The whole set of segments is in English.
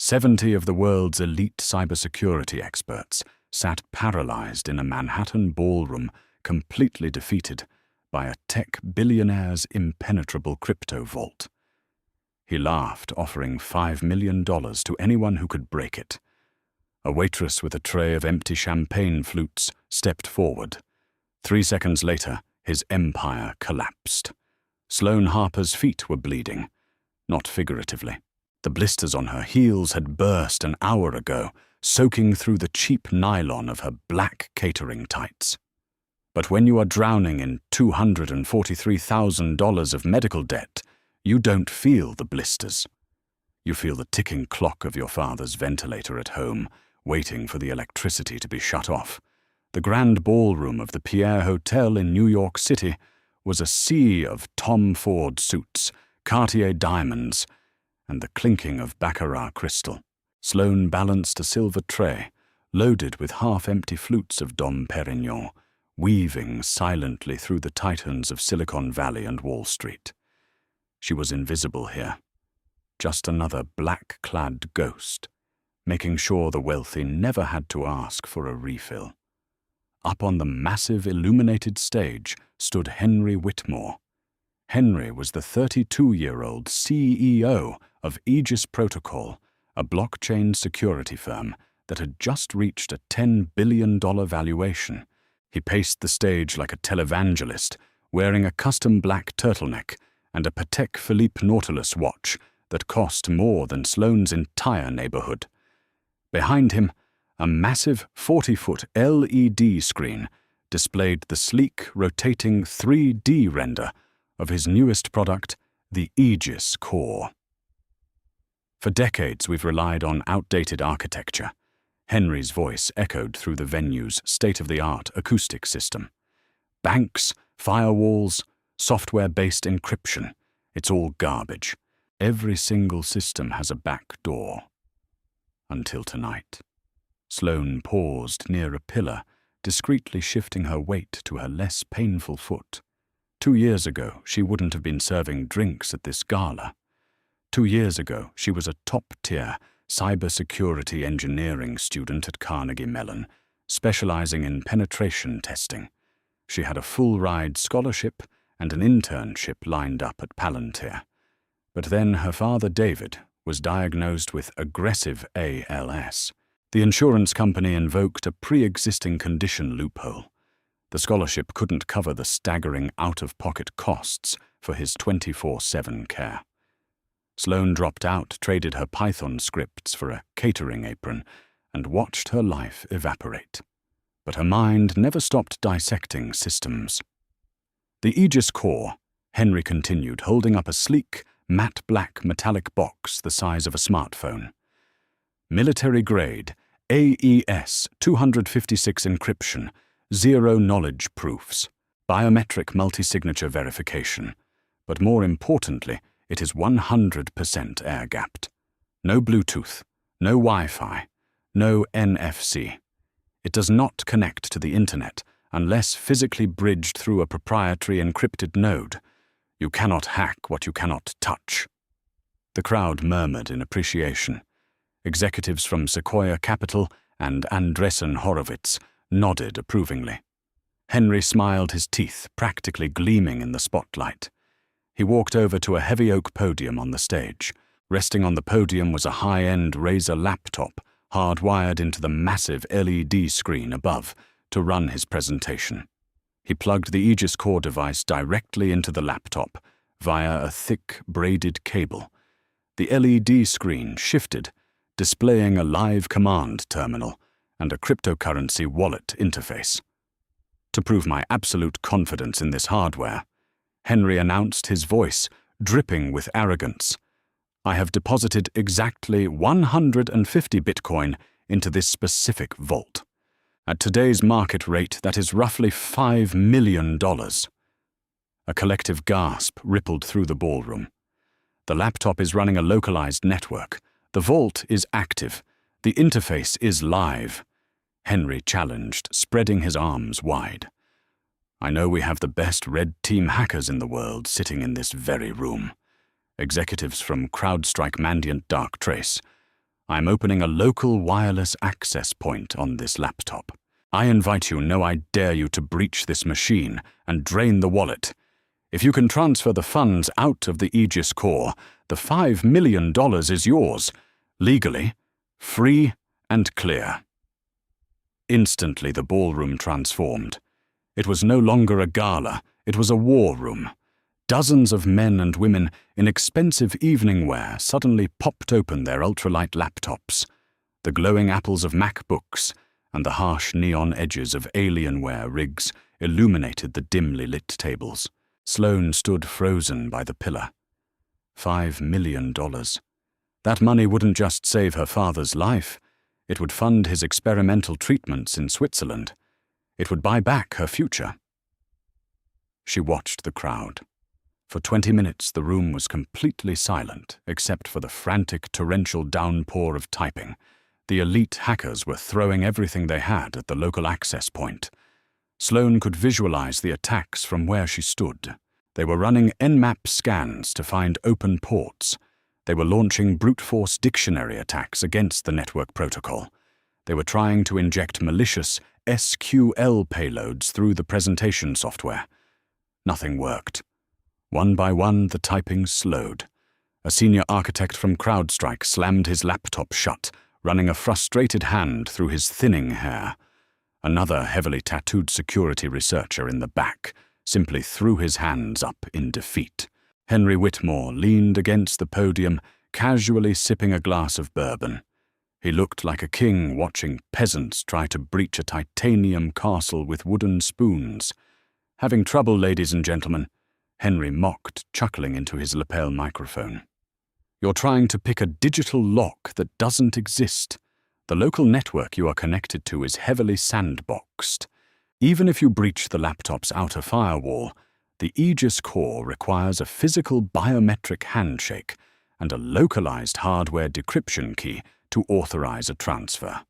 70 of the world's elite cybersecurity experts sat paralyzed in a Manhattan ballroom, completely defeated by a tech billionaire's impenetrable crypto vault. He laughed, offering $5 million to anyone who could break it. A waitress with a tray of empty champagne flutes stepped forward. 3 seconds later, his empire collapsed. Sloane Harper's feet were bleeding, not figuratively. The blisters on her heels had burst an hour ago, soaking through the cheap nylon of her black catering tights. But when you are drowning in $243,000 of medical debt, you don't feel the blisters. You feel the ticking clock of your father's ventilator at home, waiting for the electricity to be shut off. The grand ballroom of the Pierre Hotel in New York City was a sea of Tom Ford suits, Cartier diamonds, and the clinking of baccarat crystal. Sloane balanced a silver tray, loaded with half-empty flutes of Dom Perignon, weaving silently through the titans of Silicon Valley and Wall Street. She was invisible here, just another black-clad ghost, making sure the wealthy never had to ask for a refill. Up on the massive illuminated stage stood Henry Whitmore. Henry was the 32-year-old CEO of Aegis Protocol, a blockchain security firm that had just reached a $10 billion valuation. He paced the stage like a televangelist, wearing a custom black turtleneck and a Patek Philippe Nautilus watch that cost more than Sloane's entire neighborhood. Behind him, a massive 40-foot LED screen displayed the sleek, rotating 3D render of his newest product, the Aegis Core. For decades, we've relied on outdated architecture. Henry's voice echoed through the venue's state-of-the-art acoustic system. Banks, firewalls, software-based encryption. It's all garbage. Every single system has a back door. Until tonight. Sloane paused near a pillar, discreetly shifting her weight to her less painful foot. 2 years ago, she wouldn't have been serving drinks at this gala. 2 years ago, she was a top-tier cybersecurity engineering student at Carnegie Mellon, specializing in penetration testing. She had a full-ride scholarship and an internship lined up at Palantir. But then her father, David, was diagnosed with aggressive ALS. The insurance company invoked a pre-existing condition loophole. The scholarship couldn't cover the staggering out-of-pocket costs for his 24/7 care. Sloane dropped out, traded her Python scripts for a catering apron, and watched her life evaporate. But her mind never stopped dissecting systems. The Aegis Core, Henry continued, holding up a sleek, matte black metallic box the size of a smartphone. Military-grade, AES 256 encryption, zero-knowledge proofs, biometric multi-signature verification, but more importantly, it is 100% air-gapped. No Bluetooth, no Wi-Fi, no NFC. It does not connect to the internet unless physically bridged through a proprietary encrypted node. You cannot hack what you cannot touch. The crowd murmured in appreciation. Executives from Sequoia Capital and Andreessen Horowitz nodded approvingly. Henry smiled, his teeth practically gleaming in the spotlight. He walked over to a heavy oak podium on the stage. Resting on the podium was a high-end Razer laptop hardwired into the massive LED screen above to run his presentation. He plugged the Aegis Core device directly into the laptop via a thick, braided cable. The LED screen shifted, displaying a live command terminal and a cryptocurrency wallet interface. To prove my absolute confidence in this hardware, Henry announced, his voice dripping with arrogance, I have deposited exactly 150 Bitcoin into this specific vault. At today's market rate, that is roughly $5 million. A collective gasp rippled through the ballroom. The laptop is running a localized network. The vault is active. The interface is live. Henry challenged, spreading his arms wide. I know we have the best red team hackers in the world sitting in this very room. Executives from CrowdStrike Mandiant Dark Trace. I'm opening a local wireless access point on this laptop. I invite you, no, I dare you to breach this machine and drain the wallet. If you can transfer the funds out of the Aegis core, the $5 million is yours, legally, free and clear. Instantly the ballroom transformed. It was no longer a gala, it was a war room. Dozens of men and women in expensive evening wear suddenly popped open their ultralight laptops. The glowing apples of MacBooks and the harsh neon edges of Alienware rigs illuminated the dimly lit tables. Sloane stood frozen by the pillar. $5 million. That money wouldn't just save her father's life. It would fund his experimental treatments in Switzerland. It would buy back her future. She watched the crowd. For 20 minutes the room was completely silent, except for the frantic torrential downpour of typing. The elite hackers were throwing everything they had at the local access point. Sloane could visualize the attacks from where she stood. They were running Nmap scans to find open ports. They were launching brute force dictionary attacks against the network protocol. They were trying to inject malicious SQL payloads through the presentation software. Nothing worked. One by one, the typing slowed. A senior architect from CrowdStrike slammed his laptop shut, running a frustrated hand through his thinning hair. Another heavily tattooed security researcher in the back simply threw his hands up in defeat. Henry Whitmore leaned against the podium, casually sipping a glass of bourbon. He looked like a king watching peasants try to breach a titanium castle with wooden spoons. "Having trouble, ladies and gentlemen," Henry mocked, chuckling into his lapel microphone. "You're trying to pick a digital lock that doesn't exist. The local network you are connected to is heavily sandboxed. Even if you breach the laptop's outer firewall, the Aegis core requires a physical biometric handshake and a localized hardware decryption key to authorize a transfer.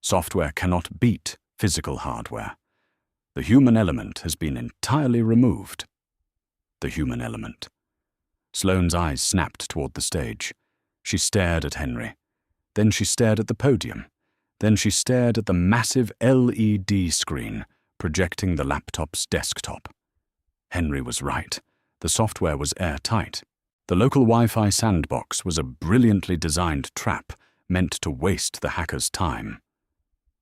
Software cannot beat physical hardware. The human element has been entirely removed." The human element. Sloane's eyes snapped toward the stage. She stared at Henry. Then she stared at the podium. Then she stared at the massive LED screen projecting the laptop's desktop. Henry was right. The software was airtight. The local Wi-Fi sandbox was a brilliantly designed trap meant to waste the hacker's time.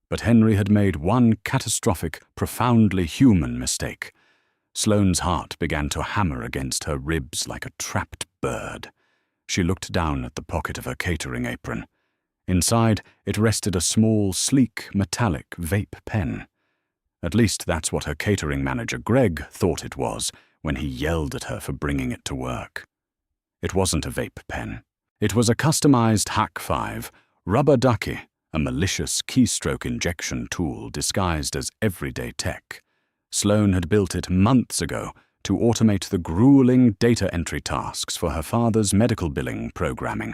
But Henry had made one catastrophic, profoundly human mistake. Sloane's heart began to hammer against her ribs like a trapped bird. She looked down at the pocket of her catering apron. Inside, it rested a small, sleek, metallic vape pen. At least that's what her catering manager, Greg, thought it was when he yelled at her for bringing it to work. It wasn't a vape pen. It was a customized Hack-5 rubber ducky, a malicious keystroke injection tool disguised as everyday tech. Sloane had built it months ago to automate the grueling data entry tasks for her father's medical billing programming.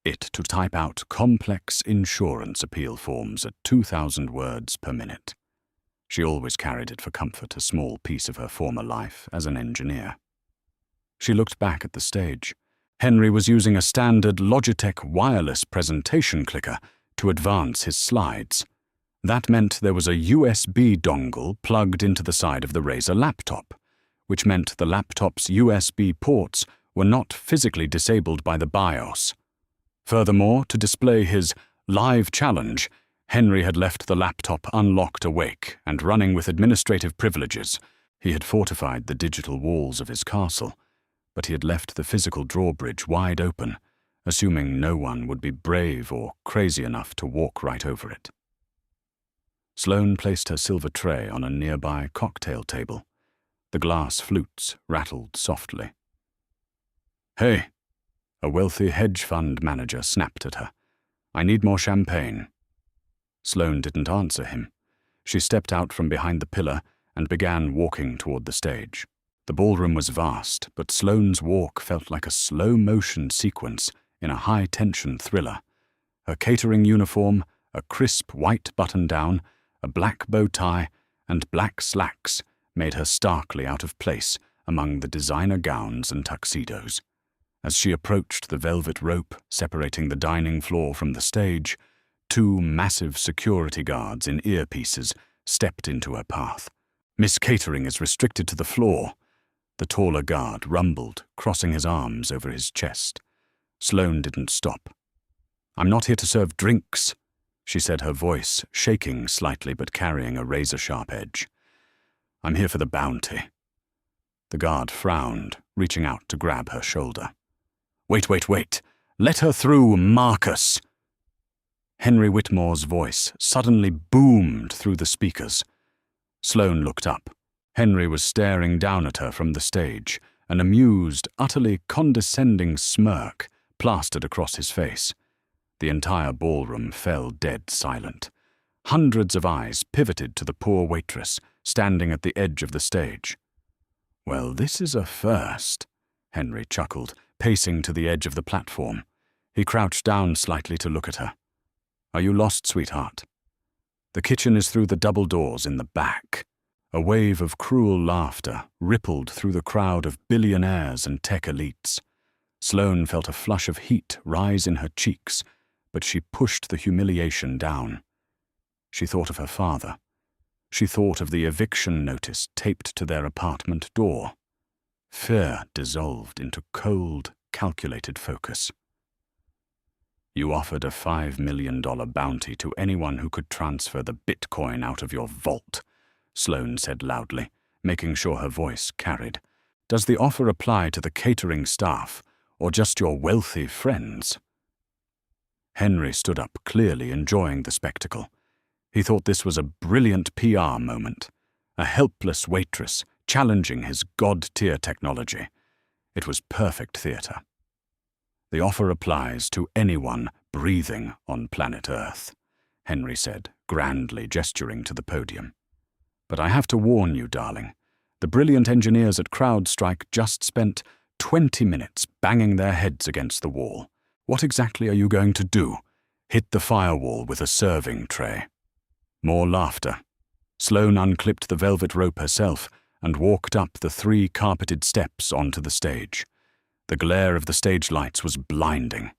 It to type out complex insurance appeal forms at 2,000 words per minute. She always carried it for comfort, a small piece of her former life as an engineer. She looked back at the stage. Henry was using a standard Logitech wireless presentation clicker to advance his slides. That meant there was a USB dongle plugged into the side of the Razer laptop, which meant the laptop's USB ports were not physically disabled by the BIOS. Furthermore, to display his live challenge, Henry had left the laptop unlocked awake and running with administrative privileges. He had fortified the digital walls of his castle, but he had left the physical drawbridge wide open, assuming no one would be brave or crazy enough to walk right over it. Sloane placed her silver tray on a nearby cocktail table. The glass flutes rattled softly. "Hey," a wealthy hedge fund manager snapped at her. "I need more champagne." Sloane didn't answer him. She stepped out from behind the pillar and began walking toward the stage. The ballroom was vast, but Sloane's walk felt like a slow-motion sequence in a high-tension thriller. Her catering uniform, a crisp white button-down, a black bow tie, and black slacks made her starkly out of place among the designer gowns and tuxedos. As she approached the velvet rope separating the dining floor from the stage, two massive security guards in earpieces stepped into her path. "Miss Catering is restricted to the floor," the taller guard rumbled, crossing his arms over his chest. Sloane didn't stop. "I'm not here to serve drinks," she said, her voice shaking slightly but carrying a razor-sharp edge. "I'm here for the bounty." The guard frowned, reaching out to grab her shoulder. Wait. Let her through, Marcus." Henry Whitmore's voice suddenly boomed through the speakers. Sloane looked up. Henry was staring down at her from the stage, an amused, utterly condescending smirk plastered across his face. The entire ballroom fell dead silent. Hundreds of eyes pivoted to the poor waitress, standing at the edge of the stage. "Well, this is a first," Henry chuckled, pacing to the edge of the platform. He crouched down slightly to look at her. "Are you lost, sweetheart?" "The kitchen is through the double doors in the back." A wave of cruel laughter rippled through the crowd of billionaires and tech elites. Sloane felt a flush of heat rise in her cheeks, but she pushed the humiliation down. She thought of her father. She thought of the eviction notice taped to their apartment door. Fear dissolved into cold, calculated focus. "You offered a $5 million bounty to anyone who could transfer the Bitcoin out of your vault," Sloane said loudly, making sure her voice carried. "Does the offer apply to the catering staff, or just your wealthy friends?" Henry stood up, clearly enjoying the spectacle. He thought this was a brilliant PR moment. A helpless waitress challenging his god-tier technology. It was perfect theater. "The offer applies to anyone breathing on planet Earth," Henry said, grandly gesturing to the podium. "But I have to warn you, darling. The brilliant engineers at CrowdStrike just spent 20 minutes banging their heads against the wall. What exactly are you going to do? Hit the firewall with a serving tray?" More laughter. Sloane unclipped the velvet rope herself and walked up the 3 carpeted steps onto the stage. The glare of the stage lights was blinding.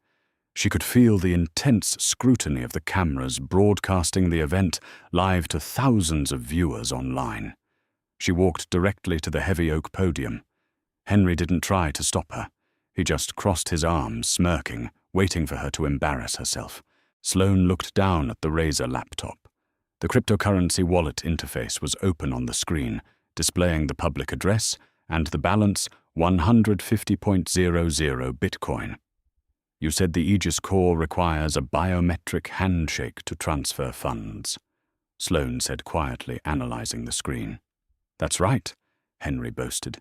She could feel the intense scrutiny of the cameras broadcasting the event live to thousands of viewers online. She walked directly to the heavy oak podium. Henry didn't try to stop her. He just crossed his arms, smirking, waiting for her to embarrass herself. Sloane looked down at the Razer laptop. The cryptocurrency wallet interface was open on the screen, displaying the public address and the balance 150.00 Bitcoin. "You said the Aegis Core requires a biometric handshake to transfer funds," Sloane said quietly, analyzing the screen. "That's right," Henry boasted.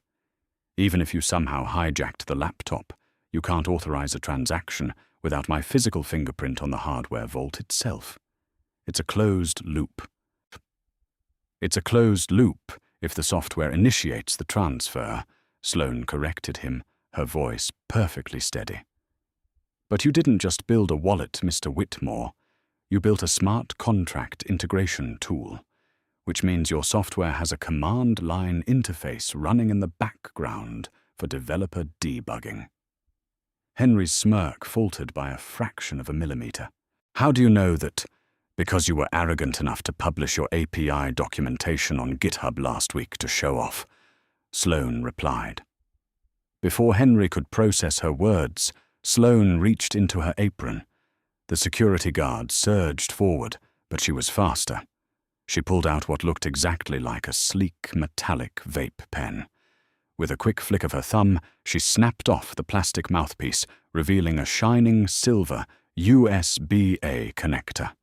"Even if you somehow hijacked the laptop, you can't authorize a transaction without my physical fingerprint on the hardware vault itself. It's a closed loop. It's a closed loop if the software initiates the transfer," Sloane corrected him, her voice perfectly steady. "But you didn't just build a wallet, Mr. Whitmore. You built a smart contract integration tool, which means your software has a command line interface running in the background for developer debugging." Henry's smirk faltered by a fraction of a millimeter. "How do you know that? Because you were arrogant enough to publish your API documentation on GitHub last week to show off," Sloane replied. Before Henry could process her words, Sloane reached into her apron. The security guard surged forward, but she was faster. She pulled out what looked exactly like a sleek, metallic vape pen. With a quick flick of her thumb, she snapped off the plastic mouthpiece, revealing a shining silver USB-A connector.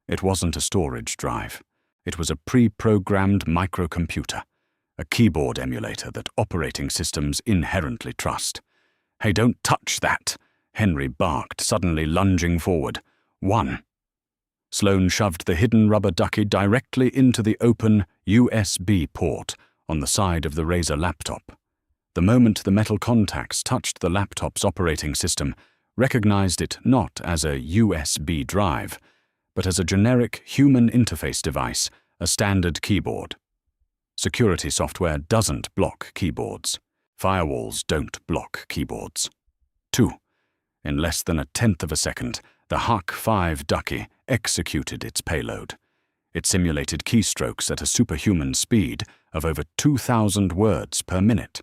It wasn't a storage drive. It was a pre-programmed microcomputer, a keyboard emulator that operating systems inherently trust. "Hey, don't touch that!" Henry barked, suddenly lunging forward. "1." Sloane shoved the hidden rubber ducky directly into the open USB port on the side of the Razer laptop. The moment the metal contacts touched the laptop's operating system, recognized it not as a USB drive, but as a generic human interface device, a standard keyboard. Security software doesn't block keyboards. Firewalls don't block keyboards. 2. In less than a tenth of a second, the Huck 5 Ducky executed its payload. It simulated keystrokes at a superhuman speed of over 2,000 words per minute.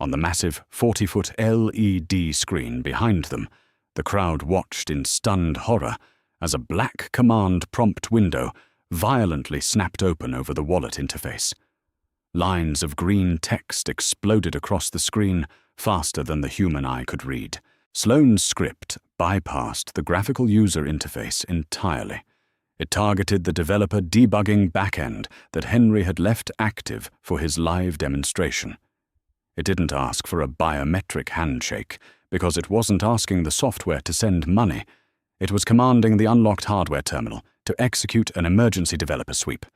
On the massive 40-foot LED screen behind them, the crowd watched in stunned horror as a black command prompt window violently snapped open over the wallet interface. Lines of green text exploded across the screen faster than the human eye could read. Sloane's script bypassed the graphical user interface entirely. It targeted the developer debugging backend that Henry had left active for his live demonstration. It didn't ask for a biometric handshake because it wasn't asking the software to send money. It was commanding the unlocked hardware terminal to execute an emergency developer sweep.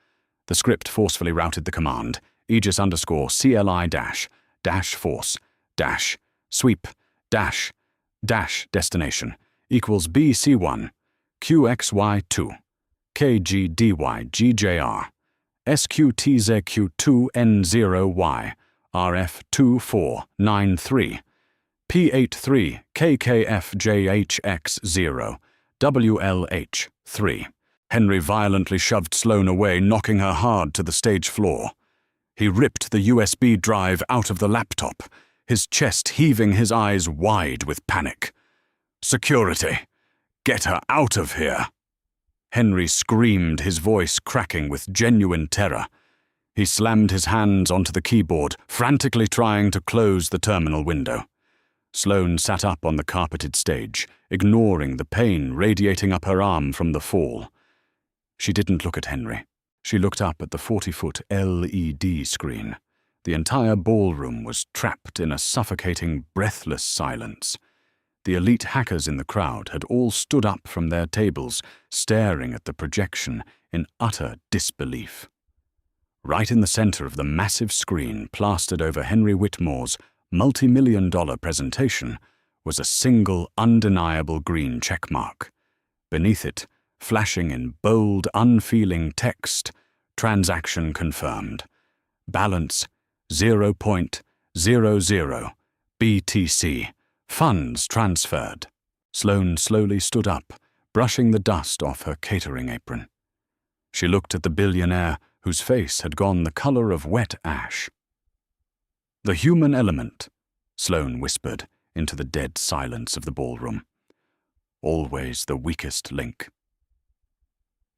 The script forcefully routed the command Aegis_CLI-force-sweep-destination equals BC1 QXY2 KGDYGJR SQTZQ2N0Y RF2493 P83KKFJHX0 WLH3. Henry violently shoved Sloane away, knocking her hard to the stage floor. He ripped the USB drive out of the laptop, his chest heaving, his eyes wide with panic. "Security! Get her out of here!" Henry screamed, his voice cracking with genuine terror. He slammed his hands onto the keyboard, frantically trying to close the terminal window. Sloane sat up on the carpeted stage, ignoring the pain radiating up her arm from the fall. She didn't look at Henry. She looked up at the 40-foot LED screen. The entire ballroom was trapped in a suffocating, breathless silence. The elite hackers in the crowd had all stood up from their tables, staring at the projection in utter disbelief. Right in the center of the massive screen plastered over Henry Whitmore's multi-million-dollar presentation was a single, undeniable green checkmark. Beneath it, flashing in bold, unfeeling text, "Transaction confirmed. Balance 0.00 BTC. Funds transferred." Sloane slowly stood up, brushing the dust off her catering apron. She looked at the billionaire, whose face had gone the color of wet ash. "The human element," Sloane whispered into the dead silence of the ballroom. "Always the weakest link."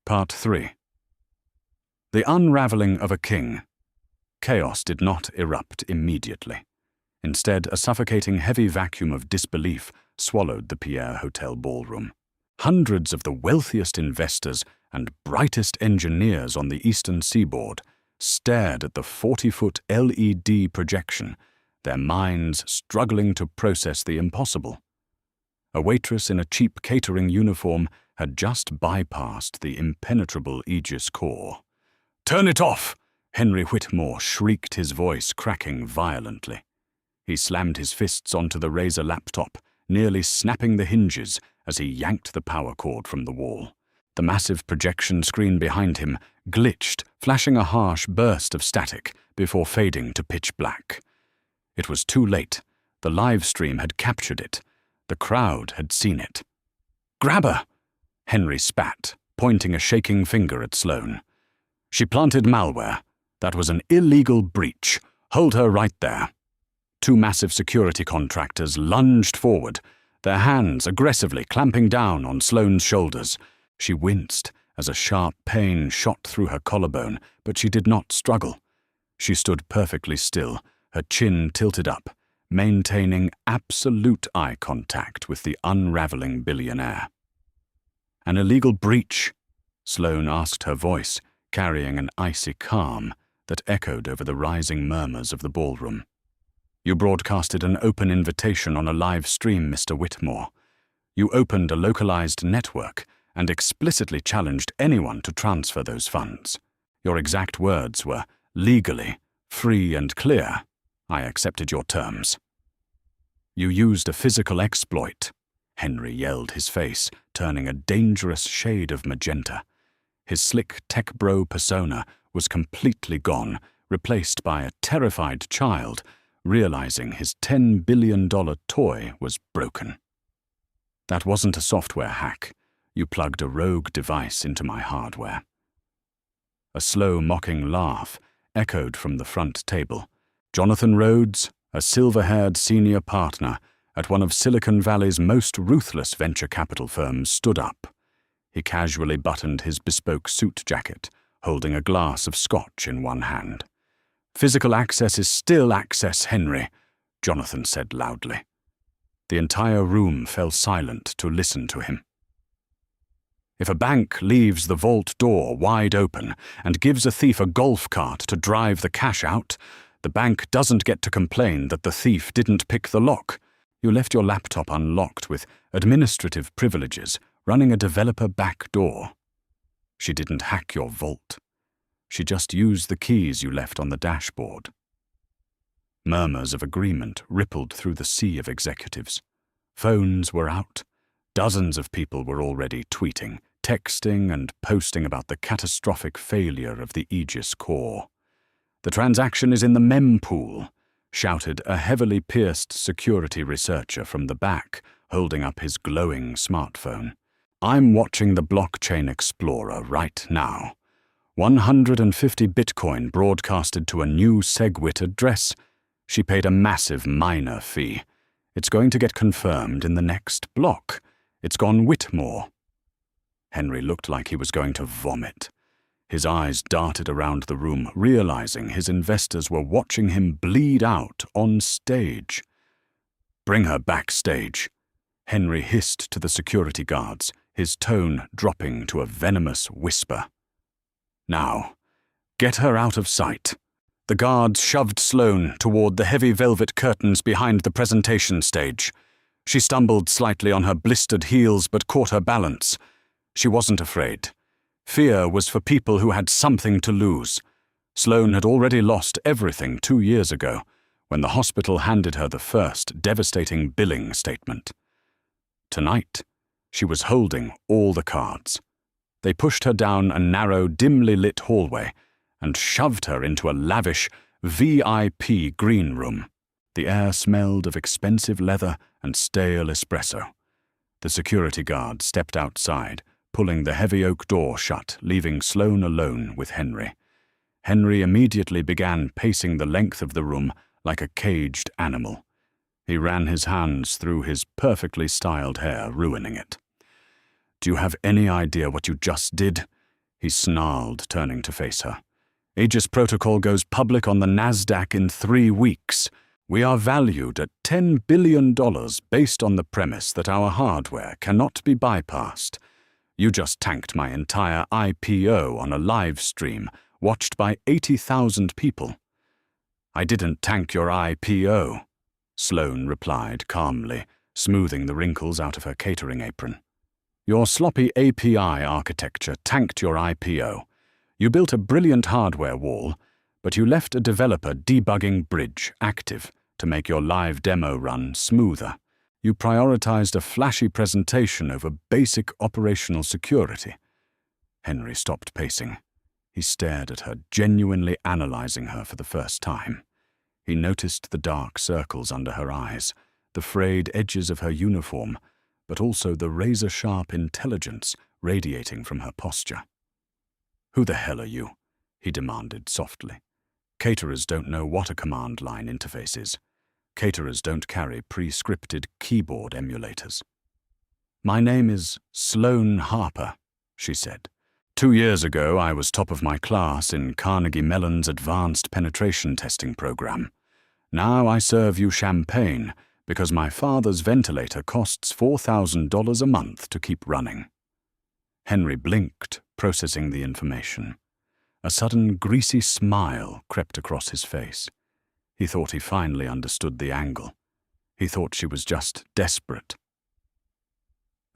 Part 3. The unraveling of a king. Chaos did not erupt immediately. Instead, a suffocating heavy vacuum of disbelief swallowed the Pierre Hotel ballroom. Hundreds of the wealthiest investors and brightest engineers on the eastern seaboard stared at the 40-foot LED projection, their minds struggling to process the impossible. A waitress in a cheap catering uniform had just bypassed the impenetrable Aegis core. "Turn it off!" Henry Whitmore shrieked, his voice cracking violently. He slammed his fists onto the Razer laptop, nearly snapping the hinges as he yanked the power cord from the wall. The massive projection screen behind him glitched, flashing a harsh burst of static before fading to pitch black. It was too late. The live stream had captured it. The crowd had seen it. "Grab her!" Henry spat, pointing a shaking finger at Sloane. "She planted malware. That was an illegal breach. Hold her right there." Two massive security contractors lunged forward, their hands aggressively clamping down on Sloane's shoulders. She winced as a sharp pain shot through her collarbone, but she did not struggle. She stood perfectly still, her chin tilted up, maintaining absolute eye contact with the unraveling billionaire. "An illegal breach?" Sloane asked, her voice carrying an icy calm that echoed over the rising murmurs of the ballroom. "You broadcasted an open invitation on a live stream, Mr. Whitmore. You opened a localized network and explicitly challenged anyone to transfer those funds. Your exact words were, 'Legally, free and clear, I accepted your terms.' You used a physical exploit," Henry yelled, his face turning a dangerous shade of magenta. His slick tech bro persona was completely gone, replaced by a terrified child realizing his $10 billion toy was broken. That wasn't a software hack. You plugged a rogue device into my hardware. A slow, mocking laugh echoed from the front table. Jonathan Rhodes, a silver-haired senior partner at one of Silicon Valley's most ruthless venture capital firms, stood up. He casually buttoned his bespoke suit jacket, holding a glass of scotch in one hand. "Physical access is still access, Henry," Jonathan said loudly. The entire room fell silent to listen to him. If a bank leaves the vault door wide open and gives a thief a golf cart to drive the cash out, the bank doesn't get to complain that the thief didn't pick the lock. You left your laptop unlocked with administrative privileges, running a developer back door. She didn't hack your vault. She just used the keys you left on the dashboard. Murmurs of agreement rippled through the sea of executives. Phones were out. Dozens of people were already tweeting, texting, and posting about the catastrophic failure of the Aegis core. "The transaction is in the mempool," shouted a heavily pierced security researcher from the back, holding up his glowing smartphone. "I'm watching the blockchain explorer right now. 150 Bitcoin broadcasted to a new SegWit address. She paid a massive miner fee. It's going to get confirmed in the next block. It's gone Whitmore." Henry looked like he was going to vomit. His eyes darted around the room, realizing his investors were watching him bleed out on stage. "Bring her backstage," Henry hissed to the security guards, his tone dropping to a venomous whisper. "Now, get her out of sight." The guards shoved Sloane toward the heavy velvet curtains behind the presentation stage. She stumbled slightly on her blistered heels but caught her balance. She wasn't afraid. Fear was for people who had something to lose. Sloane had already lost everything 2 years ago, when the hospital handed her the first devastating billing statement. Tonight, she was holding all the cards. They pushed her down a narrow, dimly lit hallway and shoved her into a lavish VIP green room. The air smelled of expensive leather and stale espresso. The security guard stepped outside, pulling the heavy oak door shut, leaving Sloane alone with Henry. Henry immediately began pacing the length of the room like a caged animal. He ran his hands through his perfectly styled hair, ruining it. "Do you have any idea what you just did?" he snarled, turning to face her. "Aegis Protocol goes public on the NASDAQ in 3 weeks. We are valued at $10 billion based on the premise that our hardware cannot be bypassed. You just tanked my entire IPO on a live stream, watched by 80,000 people." "I didn't tank your IPO," Sloane replied calmly, smoothing the wrinkles out of her catering apron. "Your sloppy API architecture tanked your IPO. You built a brilliant hardware wall, but you left a developer debugging Bridge active to make your live demo run smoother. You prioritized a flashy presentation over basic operational security." Henry stopped pacing. He stared at her, genuinely analyzing her for the first time. He noticed the dark circles under her eyes, the frayed edges of her uniform, but also the razor-sharp intelligence radiating from her posture. "Who the hell are you?" he demanded softly. "Caterers don't know what a command line interface is. Caterers don't carry pre-scripted keyboard emulators." "My name is Sloane Harper," she said. 2 years ago, I was top of my class in Carnegie Mellon's Advanced Penetration Testing program. Now I serve you champagne because my father's ventilator costs $4,000 a month to keep running." Henry blinked, processing the information. A sudden greasy smile crept across his face. He thought he finally understood the angle. He thought she was just desperate.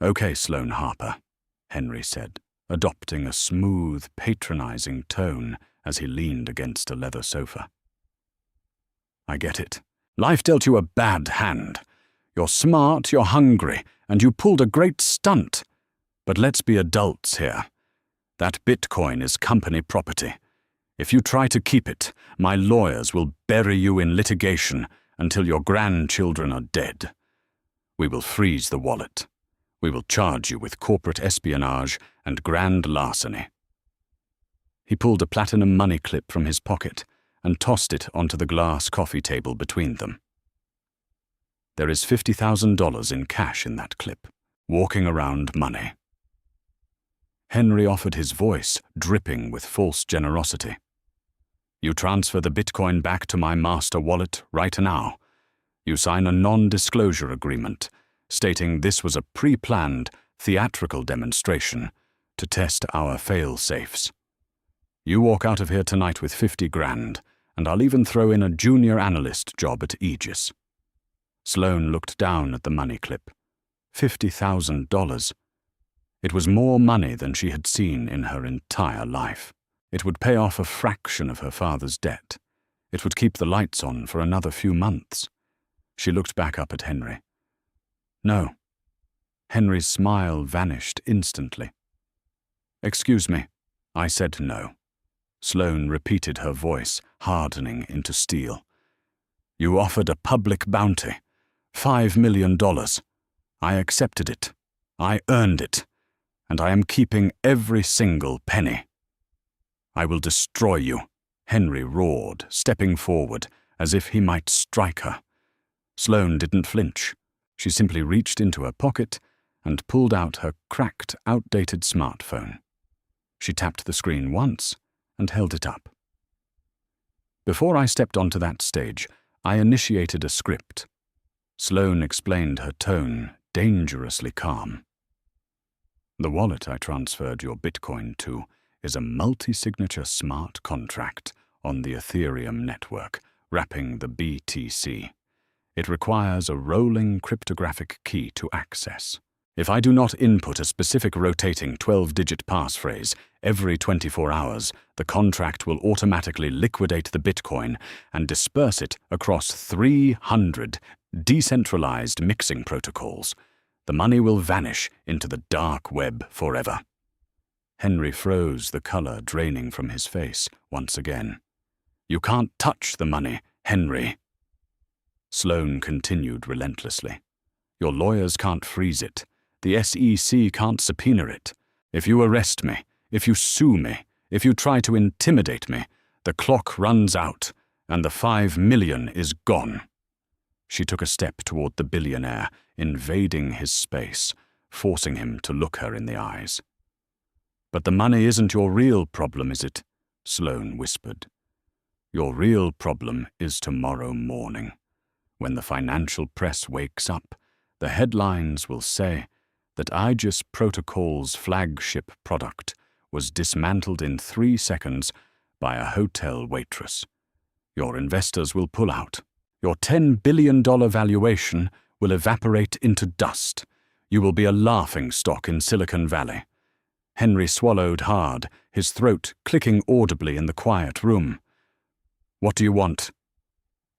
"Okay, Sloane Harper," Henry said, adopting a smooth, patronizing tone as he leaned against a leather sofa. "I get it. Life dealt you a bad hand. You're smart, you're hungry, and you pulled a great stunt. But let's be adults here. That Bitcoin is company property. If you try to keep it, my lawyers will bury you in litigation, until your grandchildren are dead. We will freeze the wallet. We will charge you with corporate espionage and grand larceny." He pulled a platinum money clip from his pocket and tossed it onto the glass coffee table between them. "There is $50,000 in cash in that clip. Walking around money." Henry offered his voice, dripping with false generosity. "You transfer the Bitcoin back to my master wallet right now. You sign a non-disclosure agreement stating this was a pre-planned, theatrical demonstration to test our fail-safes. You walk out of here tonight with 50 grand, and I'll even throw in a junior analyst job at Aegis." Sloane looked down at the money clip. $50,000. It was more money than she had seen in her entire life. It would pay off a fraction of her father's debt. It would keep the lights on for another few months. She looked back up at Henry. "No." Henry's smile vanished instantly. "Excuse me, I said no." Sloane repeated, her voice hardening into steel. "You offered a public bounty. $5 million. I accepted it. I earned it. And I am keeping every single penny." "I will destroy you," Henry roared, stepping forward as if he might strike her. Sloane didn't flinch. She simply reached into her pocket and pulled out her cracked, outdated smartphone. She tapped the screen once and held it up. "Before I stepped onto that stage, I initiated a script." Sloane explained, her tone dangerously calm. "The wallet I transferred your Bitcoin to is a multi-signature smart contract on the Ethereum network, wrapping the BTC. It requires a rolling cryptographic key to access. If I do not input a specific rotating 12-digit passphrase every 24 hours, the contract will automatically liquidate the Bitcoin and disperse it across 300 decentralized mixing protocols. The money will vanish into the dark web forever." Henry froze, the color draining from his face once again. "You can't touch the money, Henry." Sloane continued relentlessly. "Your lawyers can't freeze it. The SEC can't subpoena it. If you arrest me, if you sue me, if you try to intimidate me, the clock runs out and the $5 million is gone." She took a step toward the billionaire, invading his space, forcing him to look her in the eyes. "But the money isn't your real problem, is it?" Sloane whispered. "Your real problem is tomorrow morning. When the financial press wakes up, the headlines will say that Aegis Protocol's flagship product was dismantled in 3 seconds by a hotel waitress. Your investors will pull out. Your $10 billion valuation will evaporate into dust. You will be a laughingstock in Silicon Valley." Henry swallowed hard, his throat clicking audibly in the quiet room. "What do you want?"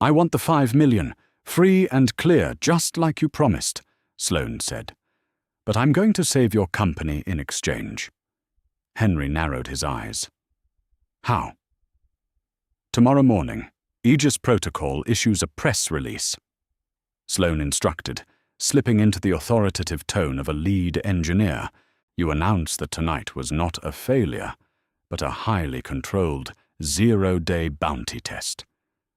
"I want the $5 million, free and clear, just like you promised," Sloane said. "But I'm going to save your company in exchange." Henry narrowed his eyes. "How?" "Tomorrow morning, Aegis Protocol issues a press release," Sloane instructed, slipping into the authoritative tone of a lead engineer. "You announce that tonight was not a failure, but a highly controlled, 0-day bounty test.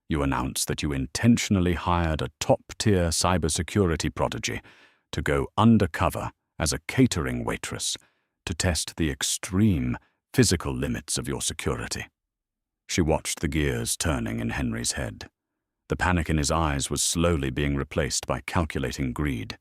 You announce that you intentionally hired a top-tier cybersecurity prodigy to go undercover as a catering waitress to test the extreme physical limits of your security." She watched the gears turning in Henry's head. The panic in his eyes was slowly being replaced by calculating greed.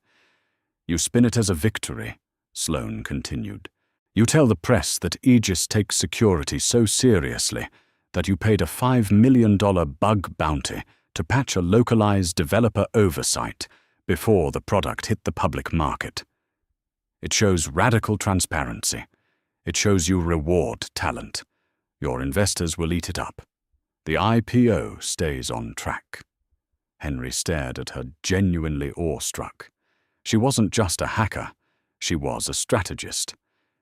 "You spin it as a victory," Sloane continued. "You tell the press that Aegis takes security so seriously that you paid a $5 million bug bounty to patch a localized developer oversight before the product hit the public market. It shows radical transparency. It shows you reward talent. Your investors will eat it up. The IPO stays on track." Henry stared at her, genuinely awestruck. She wasn't just a hacker. She was a strategist.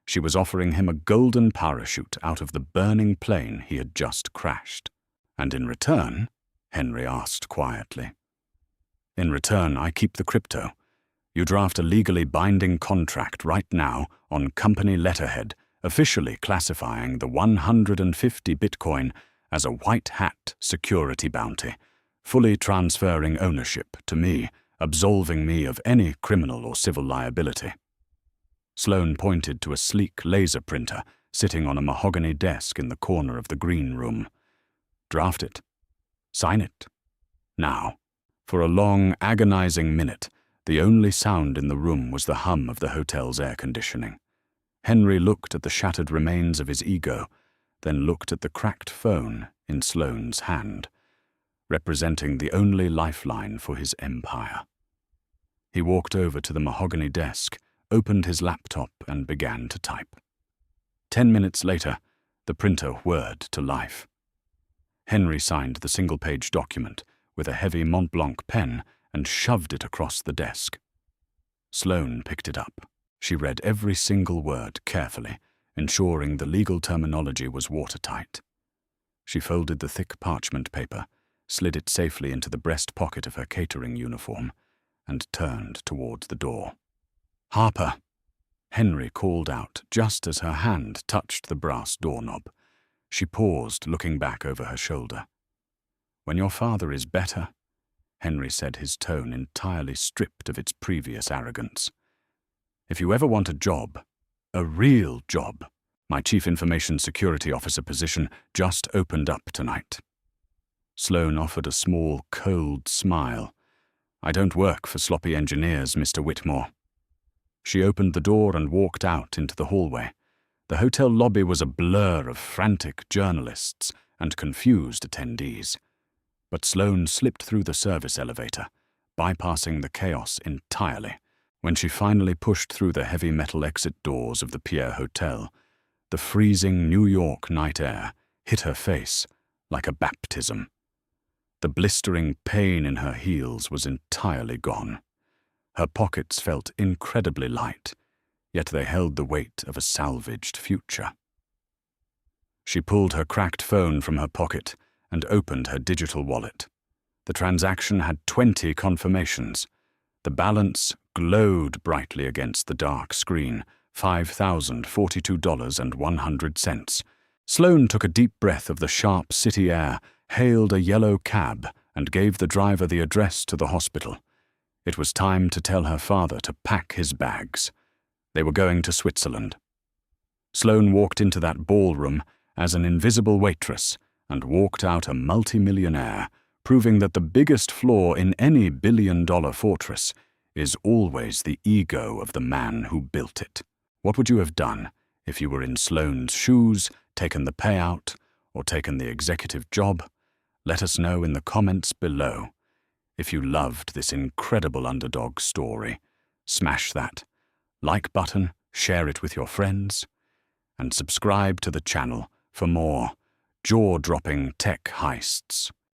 She was offering him a golden parachute out of the burning plane he had just crashed. "And in return?" Henry asked quietly. In return, I keep the crypto. You draft a legally binding contract right now on company letterhead, officially classifying the 150 Bitcoin as a white hat security bounty, fully transferring ownership to me, absolving me of any criminal or civil liability. Sloane pointed to a sleek laser printer sitting on a mahogany desk in the corner of the green room. Draft it. Sign it. Now. For a long, agonizing minute, the only sound in the room was the hum of the hotel's air conditioning. Henry looked at the shattered remains of his ego, then looked at the cracked phone in Sloane's hand, representing the only lifeline for his empire. He walked over to the mahogany desk, opened his laptop, and began to type. 10 minutes later, the printer whirred to life. Henry signed the single-page document with a heavy Mont Blanc pen and shoved it across the desk. Sloane picked it up. She read every single word carefully, ensuring the legal terminology was watertight. She folded the thick parchment paper, slid it safely into the breast pocket of her catering uniform, and turned toward the door. "Harper," Henry called out just as her hand touched the brass doorknob. She paused, looking back over her shoulder. "When your father is better," Henry said, his tone entirely stripped of its previous arrogance. "If you ever want a job, a real job, my Chief Information Security Officer position just opened up tonight." Sloane offered a small, cold smile. "I don't work for sloppy engineers, Mr. Whitmore." She opened the door and walked out into the hallway. The hotel lobby was a blur of frantic journalists and confused attendees. But Sloane slipped through the service elevator, bypassing the chaos entirely. When she finally pushed through the heavy metal exit doors of the Pierre Hotel, the freezing New York night air hit her face like a baptism. The blistering pain in her heels was entirely gone. Her pockets felt incredibly light, yet they held the weight of a salvaged future. She pulled her cracked phone from her pocket and opened her digital wallet. The transaction had 20 confirmations. The balance glowed brightly against the dark screen, $5,042.01. Sloane took a deep breath of the sharp city air, hailed a yellow cab, and gave the driver the address to the hospital. It was time to tell her father to pack his bags. They were going to Switzerland. Sloane walked into that ballroom as an invisible waitress and walked out a multimillionaire, proving that the biggest flaw in any billion-dollar fortress is always the ego of the man who built it. What would you have done if you were in Sloane's shoes, taken the payout, or taken the executive job? Let us know in the comments below. If you loved this incredible underdog story, smash that like button, share it with your friends, and subscribe to the channel for more jaw-dropping tech heists.